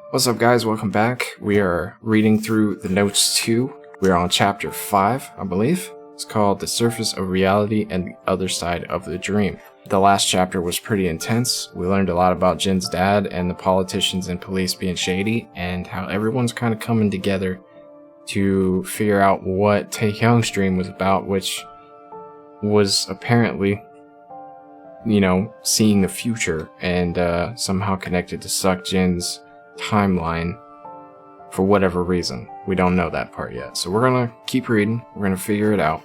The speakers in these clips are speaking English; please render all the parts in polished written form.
What's up, guys? Welcome back. We are reading through the notes 2. We're on chapter 5, I believe. It's called The Surface of Reality and the Other Side of the Dream. The last chapter was pretty intense. We learned a lot about Jin's dad and the politicians and police being shady, and how everyone's kind of coming together to figure out what Taehyung's dream was about, which was apparently, seeing the future and somehow connected to Suck Jin's timeline for whatever reason. We don't know that part yet. So we're gonna keep reading. We're gonna figure it out.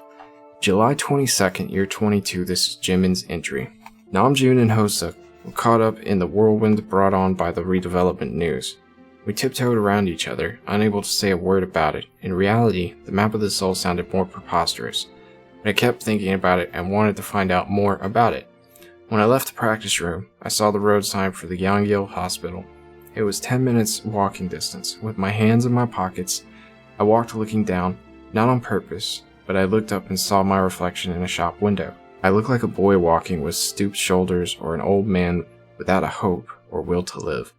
July 22nd, year 22. This is Jimin's entry. Namjoon and Hosuk were caught up in the whirlwind brought on by the redevelopment news. We tiptoed around each other, unable to say a word about it. In reality, the map of the soul sounded more preposterous, but I kept thinking about it and wanted to find out more about it. When I left the practice room, I saw the road sign for the Yangil Hospital. It was 10 minutes walking distance. With my hands in my pockets, I walked looking down, not on purpose, but I looked up and saw my reflection in a shop window. I looked like a boy walking with stooped shoulders or an old man without a hope or will to live.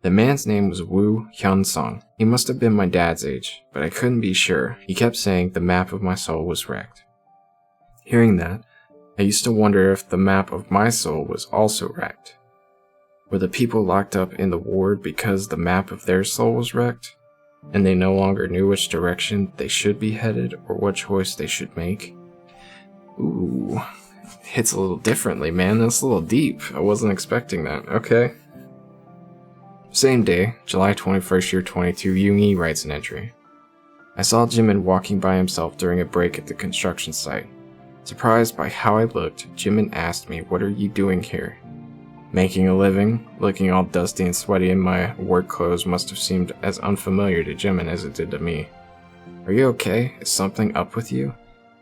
The man's name was Woo Hyun-sung. He must have been my dad's age, but I couldn't be sure. He kept saying the map of my soul was wrecked. Hearing that, I used to wonder if the map of my soul was also wrecked. Were the people locked up in the ward because the map of their soul was wrecked, and they no longer knew which direction they should be headed or what choice they should make? Ooh, hits a little differently, man. That's a little deep. I wasn't expecting that. Okay. Same day, July 21st, year 22, Yoongi writes an entry. I saw Jimin walking by himself during a break at the construction site. Surprised by how I looked, Jimin asked me, "What are you doing here?" Making a living, looking all dusty and sweaty in my work clothes must have seemed as unfamiliar to Jimin as it did to me. "Are you okay? Is something up with you?"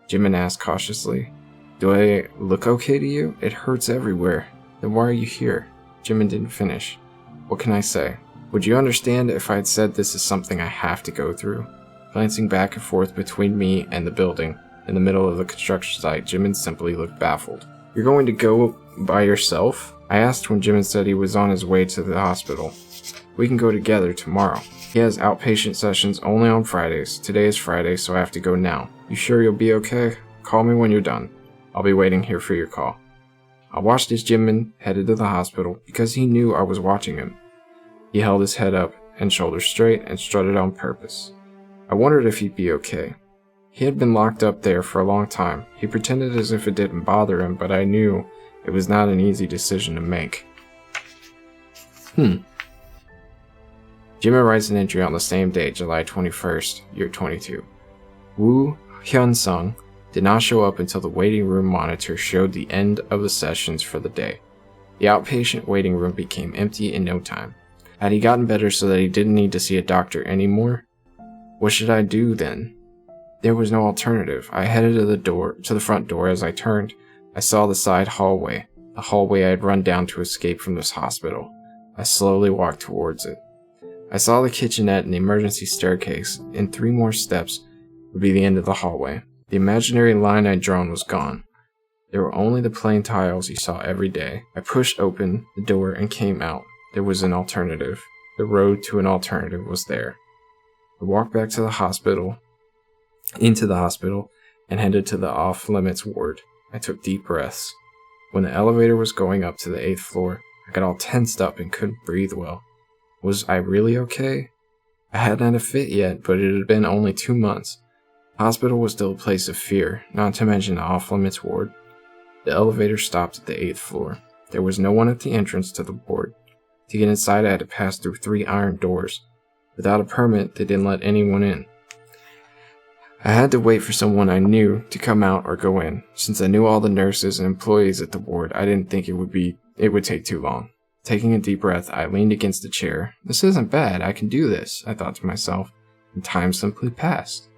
Jimin asked cautiously. "Do I look okay to you? It hurts everywhere." "Then why are you here?" Jimin didn't finish. What can I say? Would you understand if I had said this is something I have to go through? Glancing back and forth between me and the building, in the middle of the construction site, Jimin simply looked baffled. "You're going to go by yourself?" I asked when Jimin said he was on his way to the hospital. "We can go together tomorrow. He has outpatient sessions only on Fridays. Today is Friday, so I have to go now. You sure you'll be okay? Call me when you're done. I'll be waiting here for your call." I watched as Jimin headed to the hospital because he knew I was watching him. He held his head up and shoulders straight and strutted on purpose. I wondered if he'd be okay. He had been locked up there for a long time. He pretended as if it didn't bother him, but I knew it was not an easy decision to make. Jimin writes an entry on the same day, July 21st, year 22. Woo Hyun-sung did not show up until the waiting room monitor showed the end of the sessions for the day. The outpatient waiting room became empty in no time. Had he gotten better so that he didn't need to see a doctor anymore? What should I do then? There was no alternative. I headed to the front door. As I turned, I saw the side hallway, the hallway I had run down to escape from this hospital. I slowly walked towards it. I saw the kitchenette and the emergency staircase, and 3 more steps would be the end of the hallway. The imaginary line I'd drawn was gone. There were only the plain tiles you saw every day. I pushed open the door and came out. There was an alternative. The road to an alternative was there. I walked back to the hospital, into the hospital, and headed to the off-limits ward. I took deep breaths. When the elevator was going up to the 8th floor, I got all tensed up and couldn't breathe well. Was I really okay? I hadn't had a fit yet, but it had been only 2 months. The hospital was still a place of fear, not to mention the off-limits ward. The elevator stopped at the 8th floor. There was no one at the entrance to the ward. To get inside, I had to pass through 3 iron doors. Without a permit, they didn't let anyone in. I had to wait for someone I knew to come out or go in. Since I knew all the nurses and employees at the ward, I didn't think it would take too long. Taking a deep breath, I leaned against a chair. This isn't bad, I can do this, I thought to myself, and time simply passed.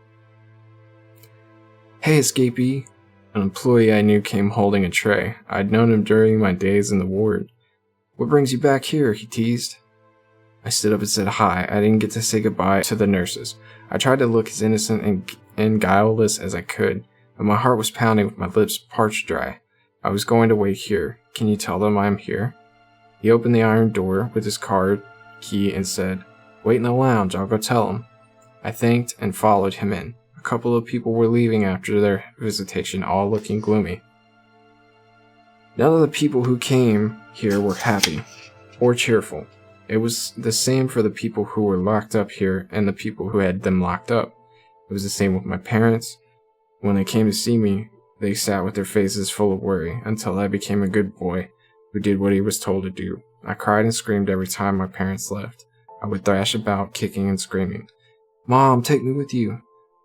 Hey, escapee! An employee I knew came holding a tray. I'd known him during my days in the ward. What brings you back here? He teased. I stood up and said hi. I didn't get to say goodbye to the nurses. I tried to look as innocent and guileless as I could. but my heart was pounding with my lips parched dry. I was going to wait here. Can you tell them I'm here? He opened the iron door with his card key and said, "Wait in the lounge, I'll go tell them." I thanked and followed him in. A couple of people were leaving after their visitation, all looking gloomy. None of the people who came here were happy or cheerful. It was the same for the people who were locked up here and the people who had them locked up. It was the same with my parents. When they came to see me, they sat with their faces full of worry until I became a good boy who did what he was told to do. I cried and screamed every time my parents left. I would thrash about, kicking and screaming. "Mom, take me with you."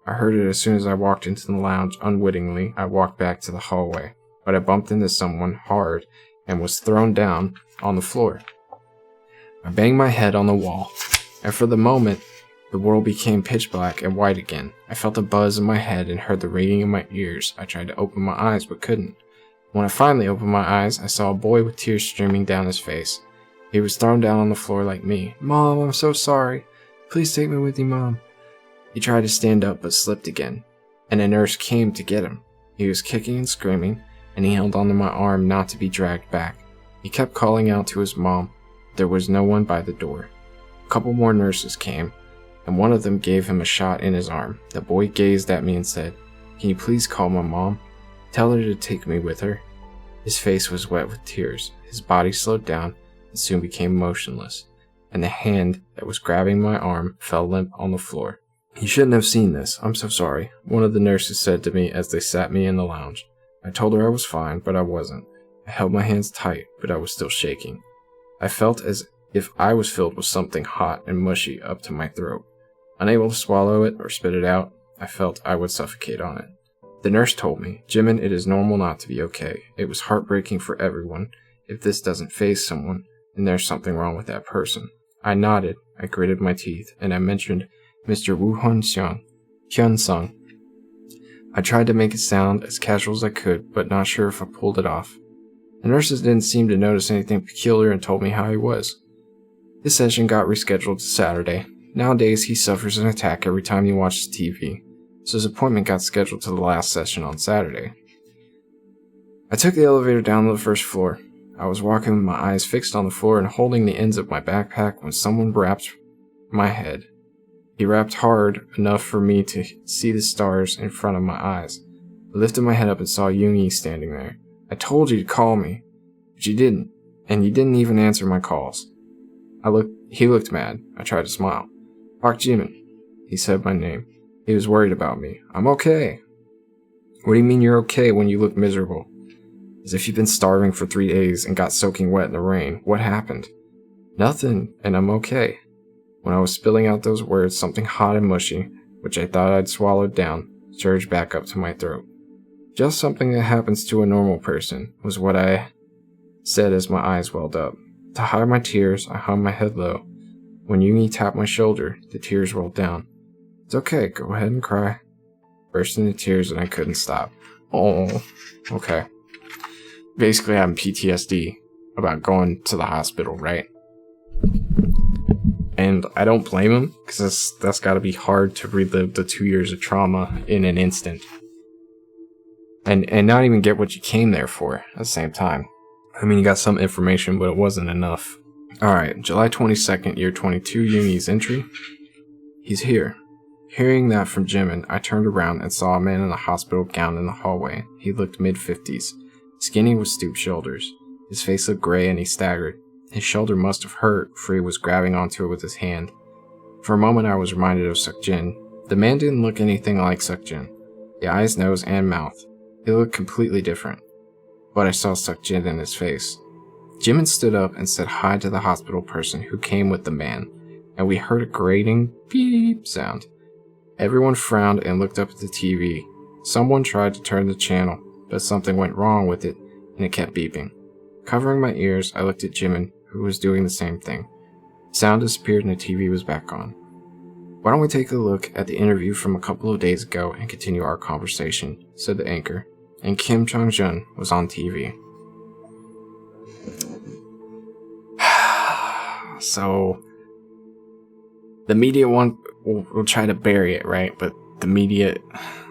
I heard it as soon as I walked into the lounge. Unwittingly, I walked back to the hallway, but I bumped into someone hard and was thrown down on the floor. I banged my head on the wall, and for the moment, the world became pitch black and white again. I felt a buzz in my head and heard the ringing in my ears. I tried to open my eyes, but couldn't. When I finally opened my eyes, I saw a boy with tears streaming down his face. He was thrown down on the floor like me. "Mom, I'm so sorry. Please take me with you, Mom." He tried to stand up, but slipped again, and a nurse came to get him. He was kicking and screaming, and he held onto my arm not to be dragged back. He kept calling out to his mom. There was no one by the door. A couple more nurses came, and one of them gave him a shot in his arm. The boy gazed at me and said, "Can you please call my mom? Tell her to take me with her." His face was wet with tears. His body slowed down and soon became motionless, and the hand that was grabbing my arm fell limp on the floor. "You shouldn't have seen this. I'm so sorry," one of the nurses said to me as they sat me in the lounge. I told her I was fine, but I wasn't. I held my hands tight, but I was still shaking. I felt as if I was filled with something hot and mushy up to my throat. Unable to swallow it or spit it out, I felt I would suffocate on it. The nurse told me, "Jimin, it is normal not to be okay. It was heartbreaking for everyone. If this doesn't faze someone, then there's something wrong with that person." I nodded, I gritted my teeth, and I mentioned Mr. Woo Hyun-sung. I tried to make it sound as casual as I could, but not sure if I pulled it off. The nurses didn't seem to notice anything peculiar and told me how he was. His session got rescheduled to Saturday. Nowadays, he suffers an attack every time he watches TV, so his appointment got scheduled to the last session on Saturday. I took the elevator down to the first floor. I was walking with my eyes fixed on the floor and holding the ends of my backpack when someone rapped my head. He rapped hard enough for me to see the stars in front of my eyes. I lifted my head up and saw Yoongi standing there. "I told you to call me, but you didn't, and you didn't even answer my calls." He looked mad. I tried to smile. "Park Jimin." He said my name. He was worried about me. "I'm okay." "What do you mean you're okay when you look miserable?" "As if you've been starving for 3 days and got soaking wet in the rain. What happened?" "Nothing, and I'm okay." When I was spilling out those words, something hot and mushy, which I thought I'd swallowed down, surged back up to my throat. "Just something that happens to a normal person," was what I said as my eyes welled up. To hide my tears, I hung my head low. When Yoongi tapped my shoulder, the tears rolled down. "It's okay, go ahead and cry." Burst into tears and I couldn't stop. "Oh, okay." Basically, I'm PTSD about going to the hospital, right? And I don't blame him, because that's gotta be hard to relive the 2 years of trauma in an instant. And not even get what you came there for at the same time. I mean, you got some information, but it wasn't enough. Alright, July 22nd, year 22, Yoongi's entry. "He's here." Hearing that from Jimin, I turned around and saw a man in a hospital gown in the hallway. He looked mid-50s, skinny with stooped shoulders. His face looked gray and he staggered. His shoulder must have hurt, for he was grabbing onto it with his hand. For a moment I was reminded of Seokjin. The man didn't look anything like Seokjin. The eyes, nose, and mouth. He looked completely different. But I saw Seokjin in his face. Jimin stood up and said hi to the hospital person who came with the man, and we heard a grating beep sound. Everyone frowned and looked up at the TV. Someone tried to turn the channel, but something went wrong with it, and it kept beeping. Covering my ears, I looked at Jimin, who was doing the same thing. The sound disappeared and the TV was back on. "Why don't we take a look at the interview from a couple of days ago and continue our conversation," said the anchor, and Kim Chong-jun was on TV. So, the media will try to bury it, right? But the media,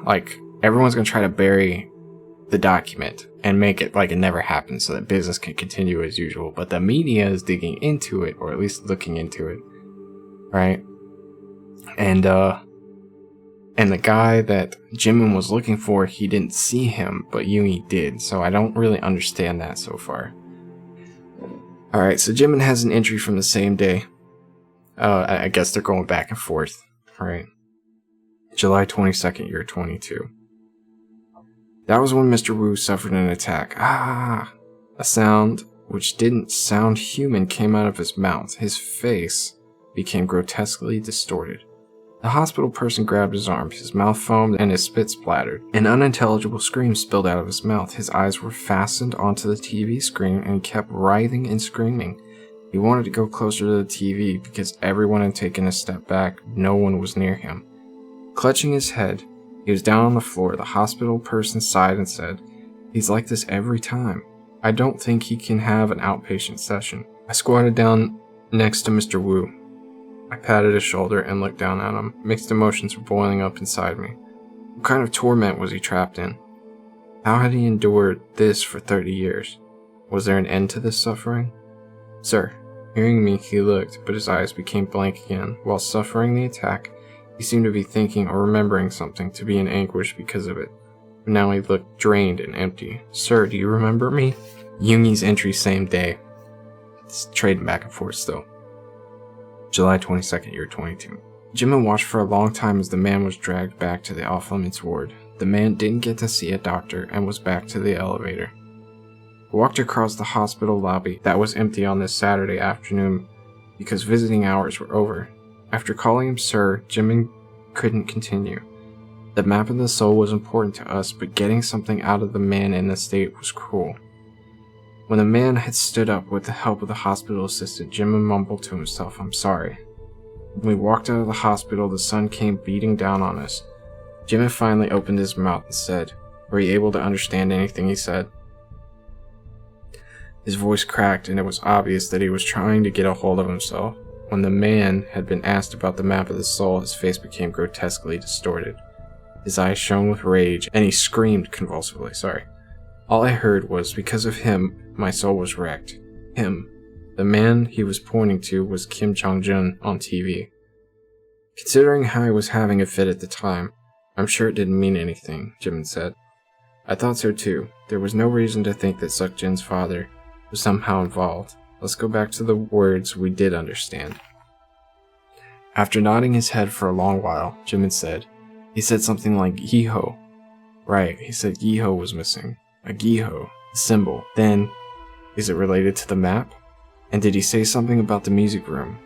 like, everyone's going to try to bury the document and make it like it never happened so that business can continue as usual. But the media is digging into it, or at least looking into it, right? And the guy that Jimin was looking for, he didn't see him, but Yoongi did. So I don't really understand that so far. Alright, so Jimin has an entry from the same day. I guess they're going back and forth, right? July 22nd, year 22. That was when Mr. Wu suffered an attack. Ah! A sound which didn't sound human came out of his mouth. His face became grotesquely distorted. The hospital person grabbed his arm, his mouth foamed and his spit splattered. An unintelligible scream spilled out of his mouth. His eyes were fastened onto the TV screen and he kept writhing and screaming. He wanted to go closer to the TV because everyone had taken a step back. No one was near him. Clutching his head, he was down on the floor. The hospital person sighed and said, "He's like this every time. I don't think he can have an outpatient session." I squatted down next to Mr. Wu. I patted his shoulder and looked down at him. Mixed emotions were boiling up inside me. What kind of torment was he trapped in? How had he endured this for 30 years? Was there an end to this suffering? "Sir." Hearing me, he looked, but his eyes became blank again. While suffering the attack, he seemed to be thinking or remembering something, to be in anguish because of it. But now he looked drained and empty. "Sir, do you remember me?" Yoongi's entry same day. It's trading back and forth still. July 22nd, year 22. Jimin watched for a long time as the man was dragged back to the off-limits ward. The man didn't get to see a doctor and was back to the elevator. I walked across the hospital lobby that was empty on this Saturday afternoon because visiting hours were over. After calling him sir, Jimin couldn't continue. The map of the soul was important to us, but getting something out of the man in this state was cruel. When the man had stood up with the help of the hospital assistant, Jimin mumbled to himself, "I'm sorry." When we walked out of the hospital, the sun came beating down on us. Jimin finally opened his mouth and said, "Were you able to understand anything he said?" His voice cracked, and it was obvious that he was trying to get a hold of himself. When the man had been asked about the map of the soul, his face became grotesquely distorted. His eyes shone with rage, and he screamed convulsively. All I heard was, because of him, my soul was wrecked. Him. The man he was pointing to was Kim Jong-jun on TV. Considering how I was having a fit at the time, I'm sure it didn't mean anything, Jimin said. I thought so too. There was no reason to think that Suk-jin's father was somehow involved. Let's go back to the words we did understand. After nodding his head for a long while, Jimin said, he said something like Giho. Right, he said Giho was missing. A Giho, a symbol. Then, is it related to the map? And did he say something about the music room?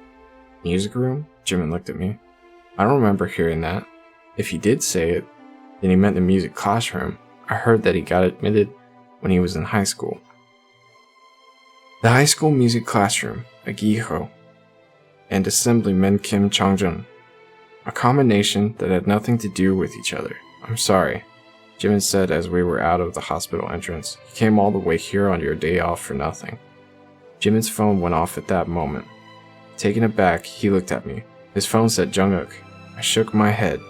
Music room? Jimin looked at me. I don't remember hearing that. If he did say it, then he meant the music classroom. I heard that he got admitted when he was in high school. The high school music classroom, a Giho, and Assemblyman Kim Jong-jun. A combination that had nothing to do with each other. I'm sorry, Jimin said as we were out of the hospital entrance. You came all the way here on your day off for nothing. Jimin's phone went off at that moment. Taken aback, he looked at me. His phone said Jungkook. I shook my head.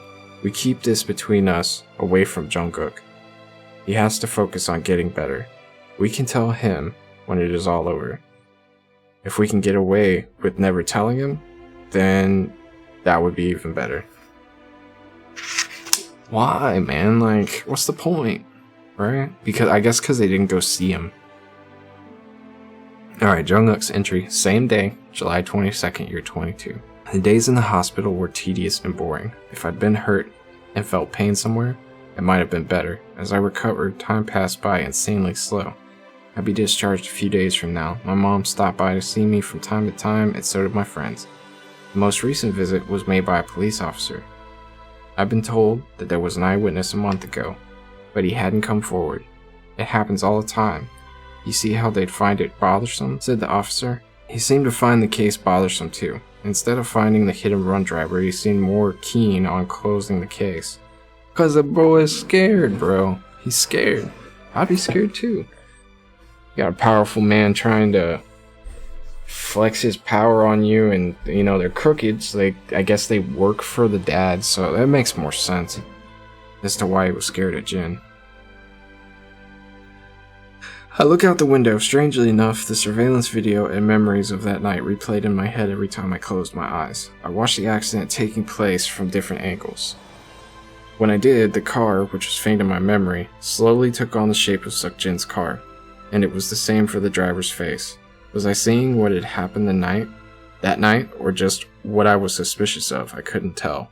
We keep this between us, away from Jungkook. He has to focus on getting better. We can tell him when it is all over. If we can get away with never telling him, then that would be even better. Why, man? Like, what's the point? Right? I guess because they didn't go see him. Alright, Jungkook's entry, same day, July 22nd, year 22. The days in the hospital were tedious and boring. If I'd been hurt and felt pain somewhere, it might have been better. As I recovered, time passed by insanely slow. I'd be discharged a few days from now. My mom stopped by to see me from time to time, and so did my friends. The most recent visit was made by a police officer. I've been told that there was an eyewitness a month ago, but he hadn't come forward. It happens all the time. You see how they'd find it bothersome? Said the officer. He seemed to find the case bothersome too. Instead of finding the hit and run driver, he seemed more keen on closing the case. Cause the boy is scared, bro. He's scared. I'd be scared too. You got a powerful man trying to flex his power on you, and they're crooked, so I guess they work for the dad, so that makes more sense. as to why he was scared of Jin. I look out the window. Strangely enough, the surveillance video and memories of that night replayed in my head every time I closed my eyes. I watched the accident taking place from different angles. When I did, the car, which was faint in my memory, slowly took on the shape of Suk-jin's car, and it was the same for the driver's face. Was I seeing what had happened that night, or just what I was suspicious of? I couldn't tell.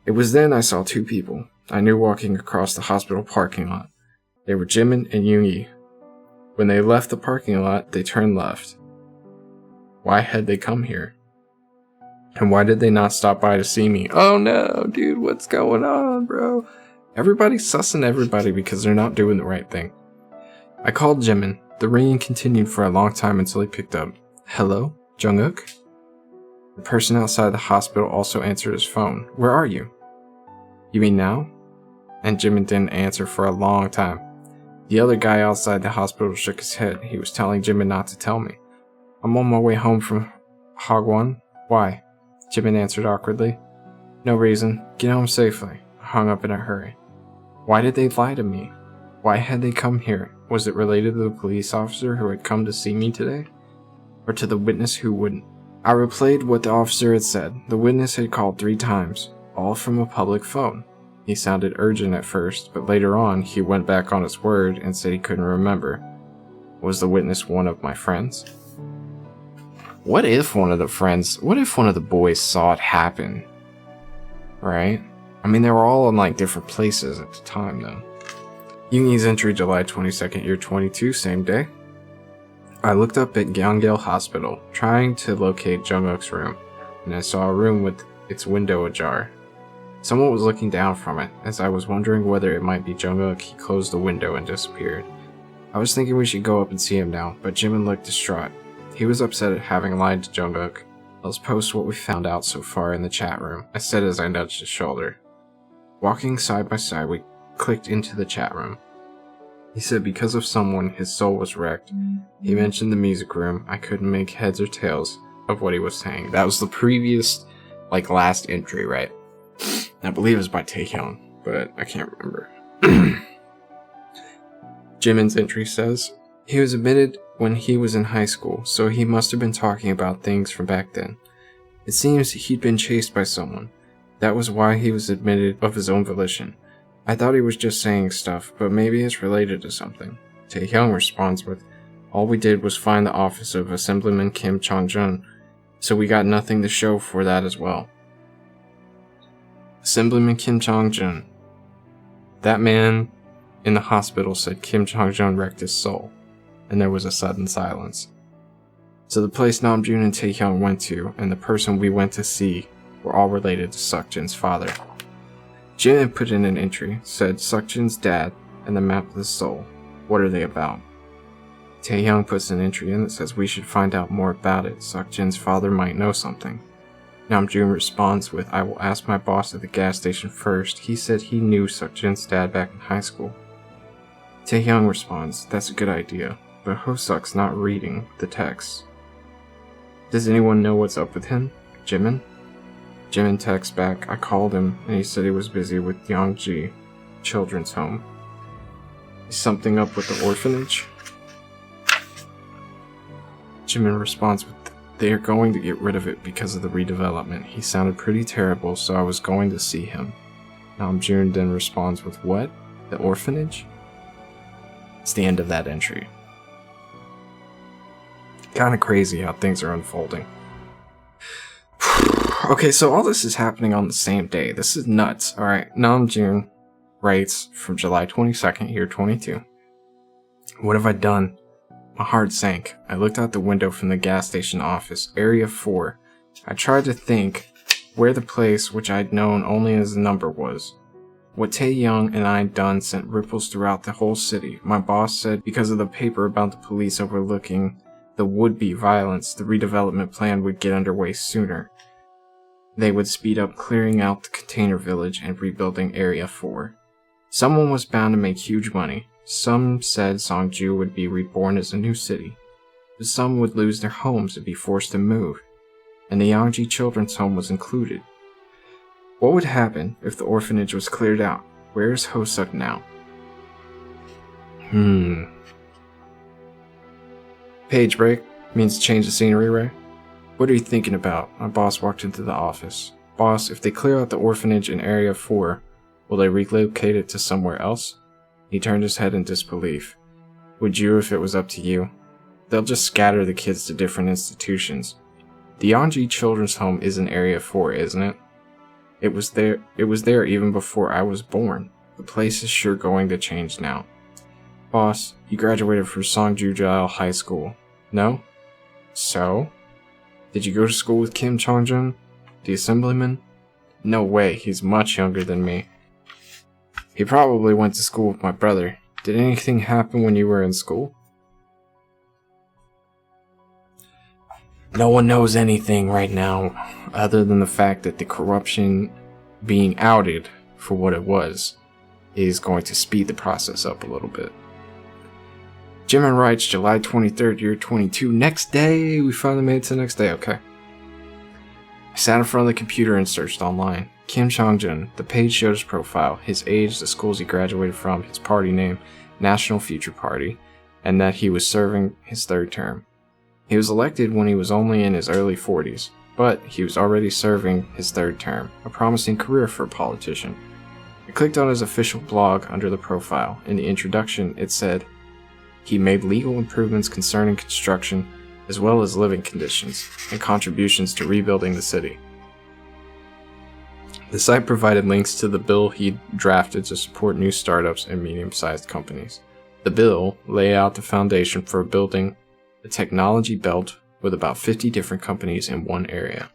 It was then I saw two people I knew walking across the hospital parking lot. They were Jimin and Yoongi. When they left the parking lot, they turned left. Why had they come here? And why did they not stop by to see me? Oh no, dude, what's going on, bro? Everybody's sussing everybody because they're not doing the right thing. I called Jimin. The ringing continued for a long time until he picked up. Hello, Jungkook? The person outside the hospital also answered his phone. Where are you? You mean now? And Jimin didn't answer for a long time. The other guy outside the hospital shook his head. He was telling Jimin not to tell me. I'm on my way home from Hagwon. Why? Jimin answered awkwardly. No reason. Get home safely. I hung up in a hurry. Why did they lie to me? Why had they come here? Was it related to the police officer who had come to see me today? Or to the witness who wouldn't? I replayed what the officer had said. The witness had called 3 times, all from a public phone. He sounded urgent at first, but later on he went back on his word and said he couldn't remember. Was the witness one of my friends? What if one of the boys saw it happen? Right? I mean, they were all in like different places at the time though. Yoongi's entry, July 22nd, year 22, same day. I looked up at Gyeonggil Hospital, trying to locate Jungkook's room, and I saw a room with its window ajar. Someone was looking down from it. As I was wondering whether it might be Jungkook, he closed the window and disappeared. I was thinking we should go up and see him now, but Jimin looked distraught. He was upset at having lied to Jungkook. Let's post what we found out so far in the chat room, I said as I nudged his shoulder. Walking side by side, we clicked into the chat room. He said because of someone, his soul was wrecked. He mentioned the music room. I couldn't make heads or tails of what he was saying. That was the previous, last entry, right? I believe it was by Taehyung, but I can't remember. Jimin's entry says, he was admitted when he was in high school, so he must have been talking about things from back then. It seems he'd been chased by someone. That was why he was admitted of his own volition. I thought he was just saying stuff, but maybe it's related to something. Taehyung responds with, all we did was find the office of Assemblyman Kim Chong-jun, so we got nothing to show for that as well. Assemblyman Kim Chong-jun. That man in the hospital said Kim Chong-jun wrecked his soul, and there was a sudden silence. So the place Namjoon and Taehyung went to, and the person we went to see, were all related to Suk-jin's father. Jin put in an entry, said Suk-jin's dad, and the map of the soul. What are they about? Taehyung puts an entry in that says we should find out more about it. Suk-jin's father might know something. Namjoon responds with, I will ask my boss at the gas station first. He said he knew Suk-jin's dad back in high school. Taehyung responds, that's a good idea, but Hosuk's not reading the text. Does anyone know what's up with him? Jimin? Jimin texts back, I called him, and he said he was busy with Yangji Children's Home. Is something up with the orphanage? Jimin responds with, they are going to get rid of it because of the redevelopment. He sounded pretty terrible, so I was going to see him. Namjoon then responds with, what? The orphanage? It's the end of that entry. Kinda crazy how things are unfolding. Okay, so all this is happening on the same day. This is nuts. Alright, Namjoon writes from July 22nd, year 22. What have I done? My heart sank. I looked out the window from the gas station office, Area 4. I tried to think where the place which I'd known only as a number was. What Taehyung and I had done sent ripples throughout the whole city. My boss said because of the paper about the police overlooking the would-be violence, the redevelopment plan would get underway sooner. They would speed up clearing out the container village and rebuilding Area 4. Someone was bound to make huge money. Some said Songju would be reborn as a new city, but some would lose their homes and be forced to move, and the Yangji Children's Home was included. What would happen if the orphanage was cleared out? Where is Hosuk now? Page break means change the scenery, Ray. What are you thinking about? My boss walked into the office. Boss, if they clear out the orphanage in Area 4, will they relocate it to somewhere else? He turned his head in disbelief. Would you if it was up to you? They'll just scatter the kids to different institutions. The Yonji Children's Home is in Area 4, isn't it? It was there even before I was born. The place is sure going to change now. Boss, you graduated from Songjujal High School. No? So? Did you go to school with Kim Chongjun, the assemblyman? No way, he's much younger than me. He probably went to school with my brother. Did anything happen when you were in school? No one knows anything right now, other than the fact that the corruption being outed for what it was is going to speed the process up a little bit. Jimin writes July 23rd, year 22. Next day! We finally made it to the next day, okay. I sat in front of the computer and searched online. Kim Chongjun. The page showed his profile, his age, the schools he graduated from, his party name, National Future Party, and that he was serving his third term. He was elected when he was only in his early 40s, but he was already serving his third term, a promising career for a politician. I clicked on his official blog under the profile. In the introduction, it said, he made legal improvements concerning construction, as well as living conditions, and contributions to rebuilding the city. The site provided links to the bill he drafted to support new startups and medium-sized companies. The bill laid out the foundation for building a technology belt with about 50 different companies in one area.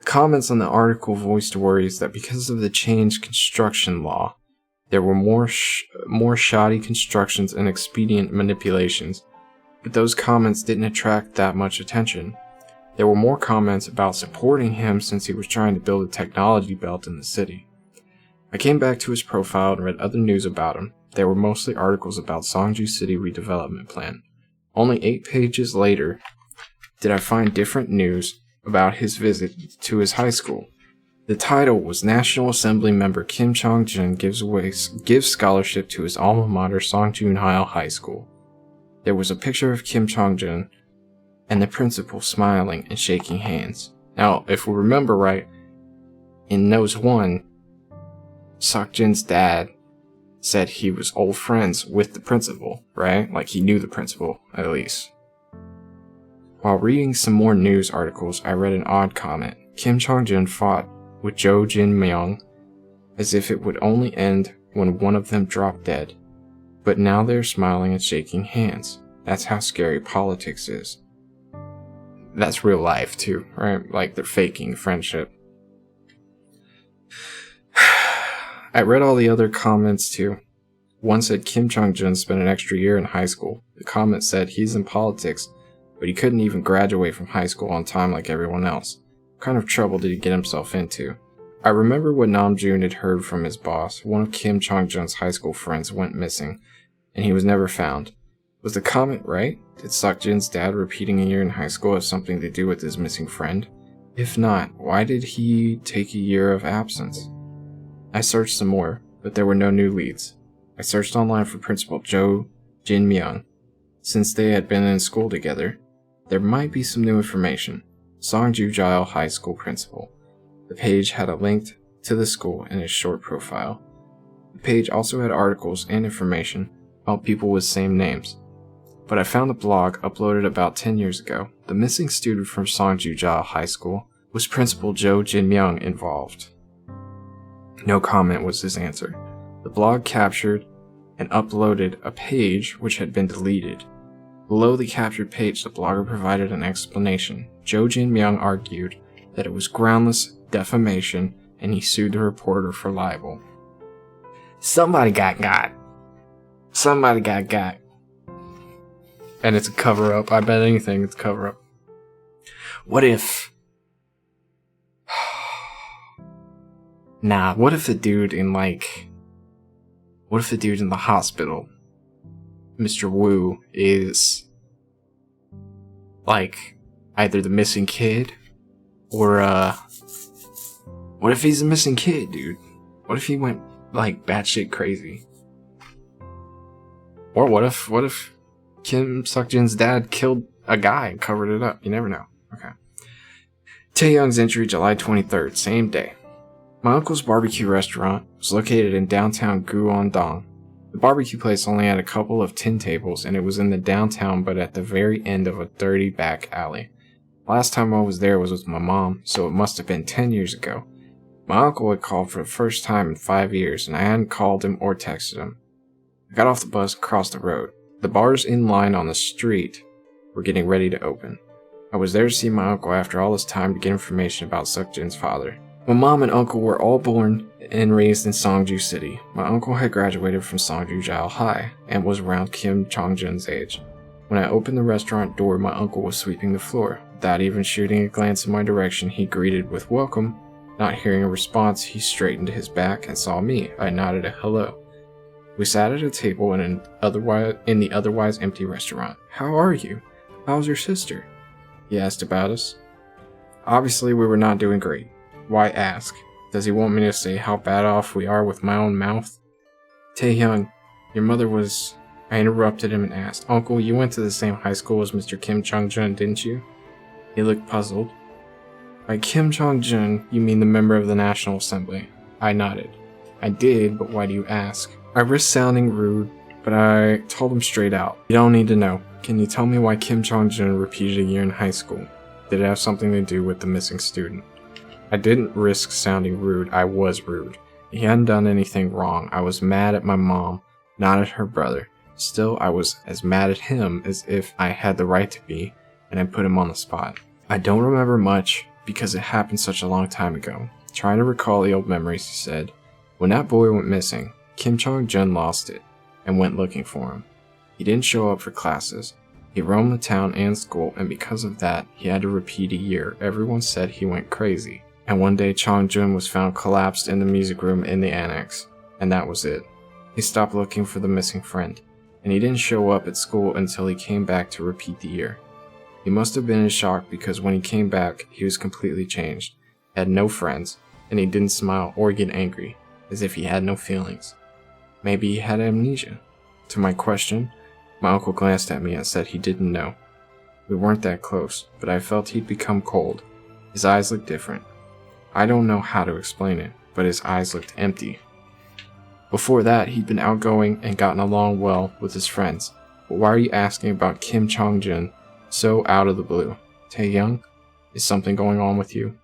The comments on the article voiced worries that because of the changed construction law, there were more shoddy constructions and expedient manipulations, but those comments didn't attract that much attention. There were more comments about supporting him since he was trying to build a technology belt in the city. I came back to his profile and read other news about him. They were mostly articles about Songju City redevelopment plan. Only 8 pages later did I find different news about his visit to his high school. The title was National Assembly Member Kim Chongjun gives scholarship to his alma mater Songjunhal High School. There was a picture of Kim Chongjun and the principal smiling and shaking hands. Now, if we remember right, in Nose 1, Seokjin's dad said he was old friends with the principal, right? Like he knew the principal, at least. While reading some more news articles, I read an odd comment. Kim Chongjun fought with Jo Jin-myung as if it would only end when one of them dropped dead. But now they're smiling and shaking hands. That's how scary politics is. That's real life too, right? Like they're faking friendship. I read all the other comments too. One said Kim Chongjun spent an extra year in high school. The comment said he's in politics, but he couldn't even graduate from high school on time like everyone else. What kind of trouble did he get himself into? I remember what Namjoon had heard from his boss. One of Kim Chongjun's high school friends went missing, and he was never found. Was the comment right? Did Seokjin's dad repeating a year in high school have something to do with his missing friend? If not, why did he take a year of absence? I searched some more, but there were no new leads. I searched online for Principal Jo Jin-myung. Since they had been in school together, there might be some new information. Songjujal High School Principal. The page had a link to the school in his short profile. The page also had articles and information about people with same names. But I found a blog uploaded about 10 years ago. The missing student from Songjujal High School was Principal Jo Jin-myung involved. No comment was his answer. The blog captured and uploaded a page which had been deleted. Below the captured page, the blogger provided an explanation. Jo Jin-myung argued that it was groundless defamation and he sued the reporter for libel. Somebody got. Somebody got. And it's a cover-up. I bet anything it's a cover-up. What if... what if the dude in the hospital, Mr. Wu, is like either the missing kid or What if he's a missing kid, dude? What if he went, like, batshit crazy? Or what if Kim Seok-jin's dad killed a guy and covered it up? You never know. Okay. Taehyung's entry, July 23rd, same day. My uncle's barbecue restaurant was located in downtown Guangdong. The barbecue place only had a couple of tin tables, and it was in the downtown but at the very end of a dirty back alley. Last time I was there was with my mom, so it must have been 10 years ago. My uncle had called for the first time in 5 years, and I hadn't called him or texted him. I got off the bus and crossed the road. The bars in line on the street were getting ready to open. I was there to see my uncle after all this time to get information about Seok-jin's father. My mom and uncle were all born and raised in Songju City. My uncle had graduated from Songju Jiao High and was around Kim Chong-jun's age. When I opened the restaurant door, my uncle was sweeping the floor. Without even shooting a glance in my direction, he greeted with welcome. Not hearing a response, he straightened his back and saw me. I nodded a hello. We sat at a table in the otherwise empty restaurant. "How are you? How's your sister?" He asked about us. Obviously, we were not doing great. Why ask? Does he want me to say how bad off we are with my own mouth? Taehyung, your mother was... I interrupted him and asked, "Uncle, you went to the same high school as Mr. Kim Chong-jun, didn't you?" He looked puzzled. By Kim Chong-jun, you mean the member of the National Assembly? I nodded. I did, but why do you ask? I risked sounding rude, but I told him straight out. You don't need to know. Can you tell me why Kim Chong-jun repeated a year in high school? Did it have something to do with the missing student? I didn't risk sounding rude, I was rude. He hadn't done anything wrong. I was mad at my mom, not at her brother. Still, I was as mad at him as if I had the right to be, and I put him on the spot. I don't remember much, because it happened such a long time ago. Trying to recall the old memories, he said. When that boy went missing, Kim Chong-jun lost it, and went looking for him. He didn't show up for classes. He roamed the town and school, and because of that, he had to repeat a year. Everyone said he went crazy. And one day, Chong-jun was found collapsed in the music room in the annex. And that was it. He stopped looking for the missing friend, and he didn't show up at school until he came back to repeat the year. He must have been in shock because when he came back, he was completely changed. He had no friends, and he didn't smile or get angry, as if he had no feelings. Maybe he had amnesia. To my question, my uncle glanced at me and said he didn't know. We weren't that close, but I felt he'd become cold. His eyes looked different. I don't know how to explain it, but his eyes looked empty. Before that, he'd been outgoing and gotten along well with his friends. But why are you asking about Kim Chong-jun so out of the blue? Taehyung, is something going on with you?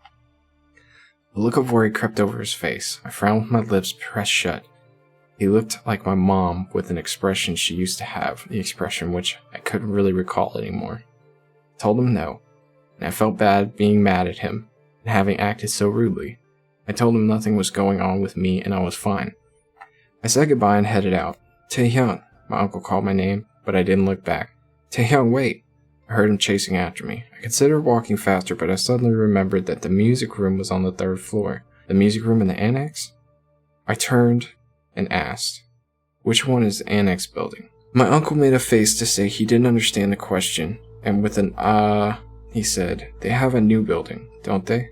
A look of worry crept over his face. I frowned with my lips pressed shut. He looked like my mom with an expression she used to have, the expression which I couldn't really recall anymore. I told him no, and I felt bad being mad at him and having acted so rudely. I told him nothing was going on with me and I was fine. I said goodbye and headed out. Taehyung, my uncle called my name, but I didn't look back. Taehyung, wait! I heard him chasing after me. I considered walking faster, but I suddenly remembered that the music room was on the 3rd floor. The music room in the annex? I turned and asked, which one is the annex building? My uncle made a face to say he didn't understand the question, and with an he said, they have a new building, don't they?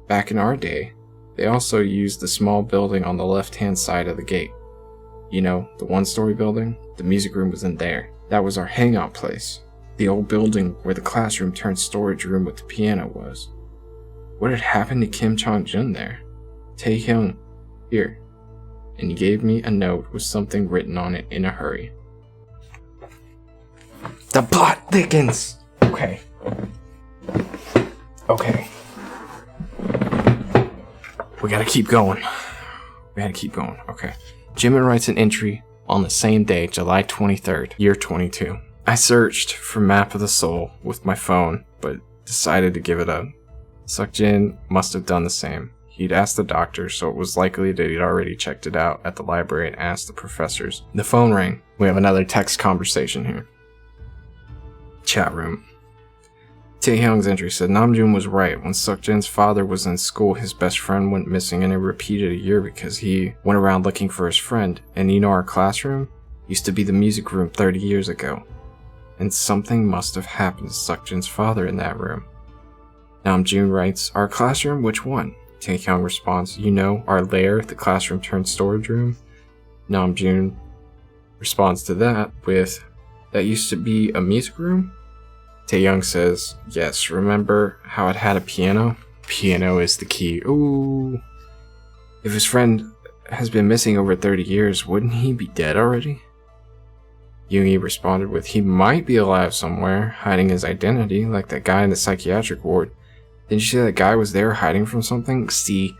Back in our day, they also used the small building on the left-hand side of the gate. You know, the 1-story building? The music room was in there. That was our hangout place. The old building where the classroom turned storage room with the piano was. What had happened to Kim Chong-jun there? Taehyung, here. And he gave me a note with something written on it in a hurry. The plot thickens! Okay. We gotta keep going. Okay. Jimin writes an entry on the same day, July 23rd, year 22. I searched for Map of the Soul with my phone, but decided to give it up. Seok-jin must have done the same. He'd asked the doctor, so it was likely that he'd already checked it out at the library and asked the professors. The phone rang. We have another text conversation here. Chat room. Taehyung's entry said Namjoon was right. When Seok-jin's father was in school, his best friend went missing and it repeated a year because he went around looking for his friend. And you know our classroom used to be the music room 30 years ago. And something must have happened to Seok-jin's father in that room. Namjoon writes, our classroom? Which one? Taehyung responds, you know, our lair, the classroom turned storage room. Namjoon responds to that with, that used to be a music room? Taehyung says, yes, remember how it had a piano? Piano is the key. Ooh. If his friend has been missing over 30 years, wouldn't he be dead already? Yoongi responded with, he might be alive somewhere, hiding his identity, like that guy in the psychiatric ward. Didn't you say that guy was there hiding from something? See?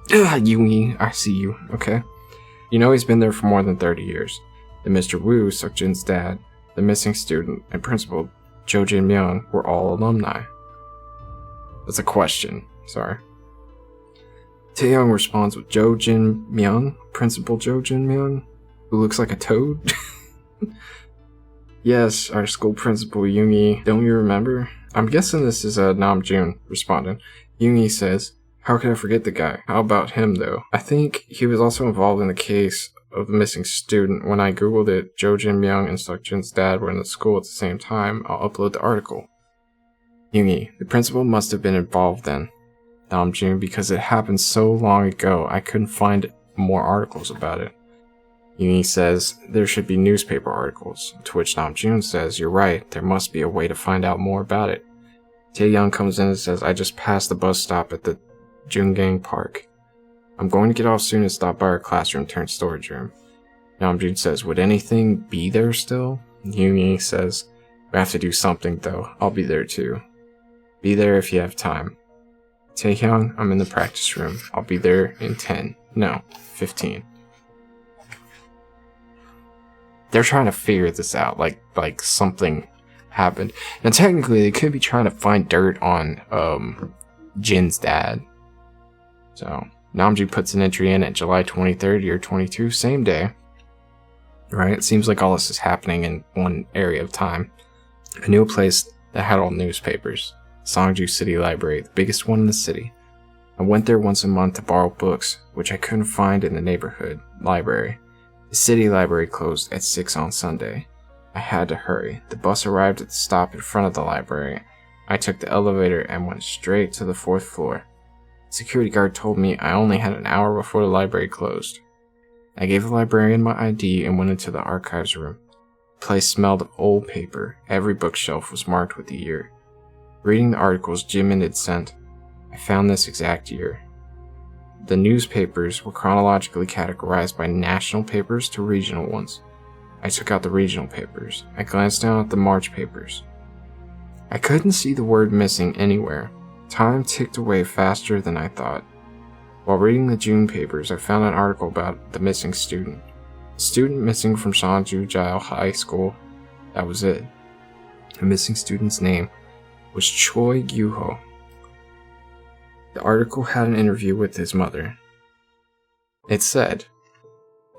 Yoongi, I see you, okay? You know he's been there for more than 30 years. That Mr. Woo, Seokjin's dad, the missing student, and principal, Jo Jin Myung, were all alumni. That's a question, sorry. Taehyung responds with Jo Jin Myung, Principal Jo Jin Myung, who looks like a toad. Yes, our school principal Yoongi, don't you remember? I'm guessing this is Namjoon responding. Yoongi says, how could I forget the guy? How about him though? I think he was also involved in the case of the missing student. When I googled it, Jo Jin Myung and Seokjin's dad were in the school at the same time. I'll upload the article. Yoongi, the principal must have been involved then. Namjoon, because it happened so long ago, I couldn't find more articles about it. Yoongi says, there should be newspaper articles, to which Namjoon says, you're right, there must be a way to find out more about it. Taehyung comes in and says, I just passed the bus stop at the Jungang Park. I'm going to get off soon and stop by our classroom turned storage room. Namjoon says, would anything be there still? Yoongi says, we have to do something though, I'll be there too. Be there if you have time. Taehyung, I'm in the practice room. I'll be there in 15. They're trying to figure this out, like something happened. Now technically they could be trying to find dirt on Jin's dad. So Namjoon puts an entry in at July 23rd, year 22, same day. Right? It seems like all this is happening in one area of time. I knew a place that had all newspapers. Songju City Library, the biggest one in the city. I went there once a month to borrow books, which I couldn't find in the neighborhood library. The city library closed at 6 on Sunday. I had to hurry. The bus arrived at the stop in front of the library. I took the elevator and went straight to the 4th floor. The security guard told me I only had an hour before the library closed. I gave the librarian my ID and went into the archives room. The place smelled of old paper. Every bookshelf was marked with the year. Reading the articles Jimin had sent, I found this exact year. The newspapers were chronologically categorized by national papers to regional ones. I took out the regional papers. I glanced down at the March papers. I couldn't see the word missing anywhere. Time ticked away faster than I thought. While reading the June papers, I found an article about the missing student. The student missing from Songju Jail High School. That was it. The missing student's name was Choi Gyu-ho. The article had an interview with his mother. It said,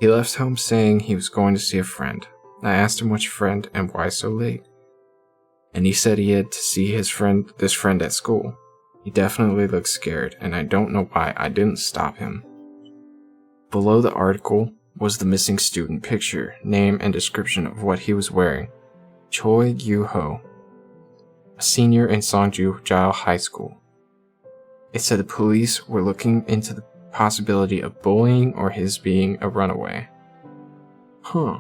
he left home saying he was going to see a friend. I asked him which friend and why so late. And he said he had to see this friend at school. He definitely looked scared, and I don't know why I didn't stop him. Below the article was the missing student picture, name, and description of what he was wearing. Choi Gyu-ho, a senior in Songju Jail High School. It said the police were looking into the possibility of bullying or his being a runaway. Huh.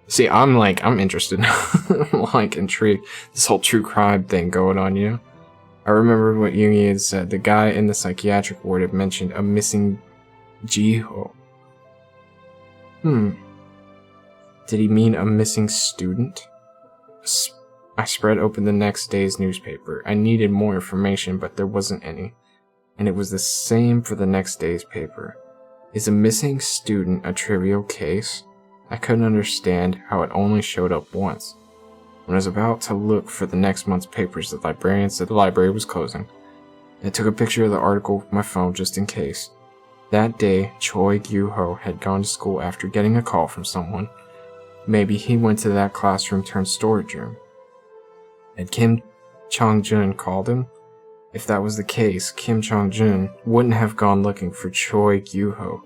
See, I'm interested. I'm intrigued. This whole true crime thing going on, you know? I remembered what Yoongi had said. The guy in the psychiatric ward had mentioned a missing Jiho. Did he mean a missing student? I spread open the next day's newspaper. I needed more information, but there wasn't any. And it was the same for the next day's paper. Is a missing student a trivial case? I couldn't understand how it only showed up once. When I was about to look for the next month's papers, the librarian said the library was closing. I took a picture of the article with my phone just in case. That day, Choi Gyu-ho had gone to school after getting a call from someone. Maybe he went to that classroom turned storage room. Had Kim Chong-jun called him? If that was the case, Kim Chong-jun wouldn't have gone looking for Choi Gyu-ho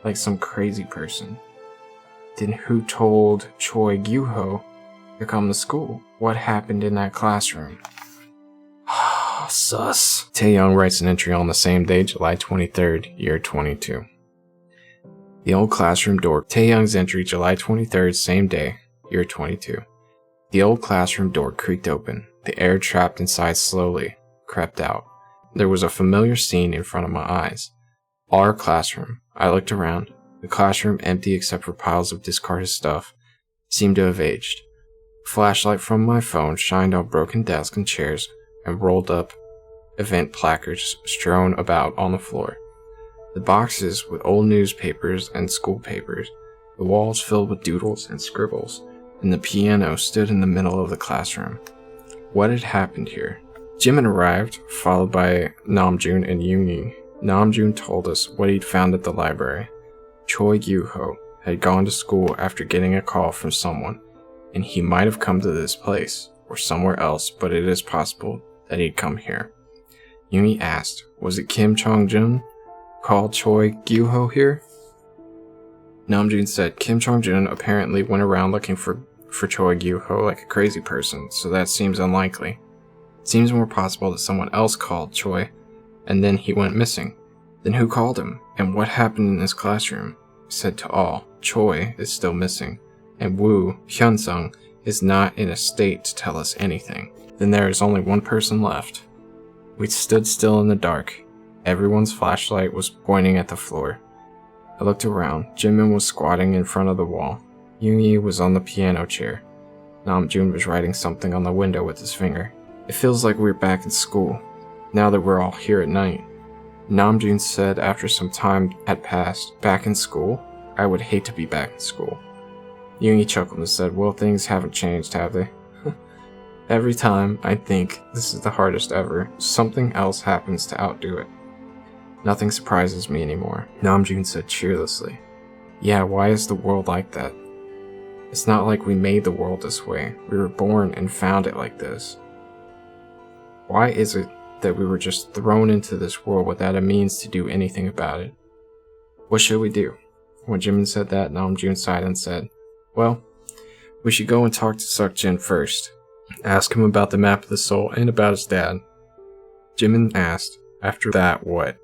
like some crazy person. Then who told Choi Gyu-ho to come to school? What happened in that classroom? sus. Taeyong writes an entry on the same day, July 23rd, year 22. The old classroom door. Taeyong's entry, July 23rd, same day, year 22. The old classroom door creaked open. The air trapped inside slowly crept out. There was a familiar scene in front of my eyes. Our classroom. I looked around. The classroom, empty except for piles of discarded stuff, seemed to have aged. A flashlight from my phone shined on broken desks and chairs and rolled up event placards strewn about on the floor. The boxes with old newspapers and school papers, the walls filled with doodles and scribbles, and the piano stood in the middle of the classroom. What had happened here? Jimin arrived, followed by Namjoon and Yoongi. Namjoon told us what he'd found at the library. Choi Gyu-ho had gone to school after getting a call from someone, and he might have come to this place, or somewhere else, but it is possible that he'd come here. Yoongi asked, was it Kim Chong-jun called Choi Gyu-ho here? Namjoon said Kim Chong-jun apparently went around looking for Choi Gyu-ho like a crazy person, so that seems unlikely. It seems more possible that someone else called Choi, and then he went missing. Then who called him, and what happened in this classroom? Said to all, Choi is still missing, and Woo Hyunsung is not in a state to tell us anything. Then there is only one person left. We stood still in the dark. Everyone's flashlight was pointing at the floor. I looked around. Jimin was squatting in front of the wall. Yoongi was on the piano chair. Namjoon was writing something on the window with his finger. It feels like we're back in school, now that we're all here at night. Namjoon said after some time had passed, back in school? I would hate to be back in school. Yoongi chuckled and said, well, things haven't changed, have they? Every time I think this is the hardest ever, something else happens to outdo it. Nothing surprises me anymore, Namjoon said cheerlessly. Yeah, why is the world like that? It's not like we made the world this way. We were born and found it like this. Why is it that we were just thrown into this world without a means to do anything about it? What should we do? When Jimin said that, Namjoon sighed and said, well, we should go and talk to Seokjin first. Ask him about the map of the soul and about his dad. Jimin asked, after that, what?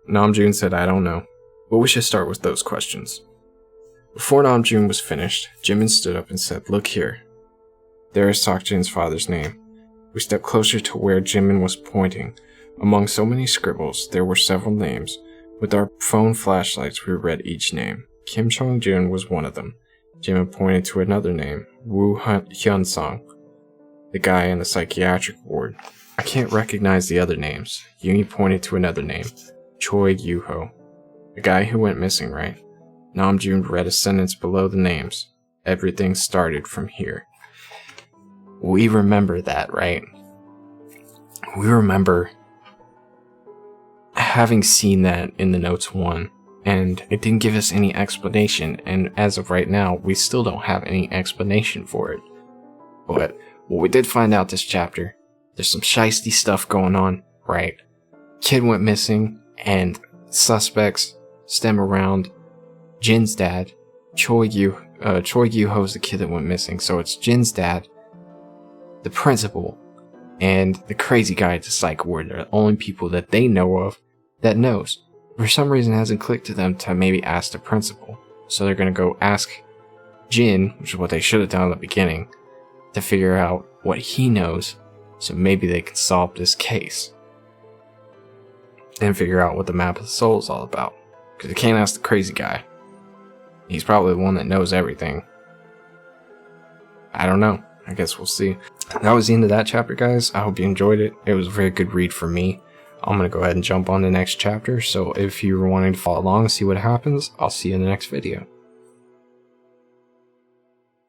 Namjoon said, I don't know, but we should start with those questions. Before Namjoon was finished, Jimin stood up and said, look here. There is Seokjin's father's name. We stepped closer to where Jimin was pointing. Among so many scribbles, there were several names. With our phone flashlights, we read each name. Kim Chong-jun was one of them. Jimin pointed to another name, Woo Hyun-sung, the guy in the psychiatric ward. I can't recognize the other names. Yoongi pointed to another name, Choi Gyu-ho, the guy who went missing, right? Namjoon read a sentence below the names. Everything started from here. We remember that, right? We remember having seen that in the notes 1, and it didn't give us any explanation, and as of right now, we still don't have any explanation for it. But what we did find out this chapter, there's some shiesty stuff going on, right? Kid went missing, and suspects stem around Jin's dad. Choi Gyu-ho is the kid that went missing, so it's Jin's dad, the principal, and the crazy guy at the psych ward. They're the only people that they know of that knows. For some reason, it hasn't clicked to them to maybe ask the principal. So they're going to go ask Jin, which is what they should have done at the beginning, to figure out what he knows, so maybe they can solve this case. And figure out what the map of the soul is all about. Because they can't ask the crazy guy. He's probably the one that knows everything. I don't know. I guess we'll see. That was the end of that chapter, guys. I hope you enjoyed it. It was a very good read for me. I'm going to go ahead and jump on the next chapter. So if you're wanting to follow along and see what happens, I'll see you in the next video.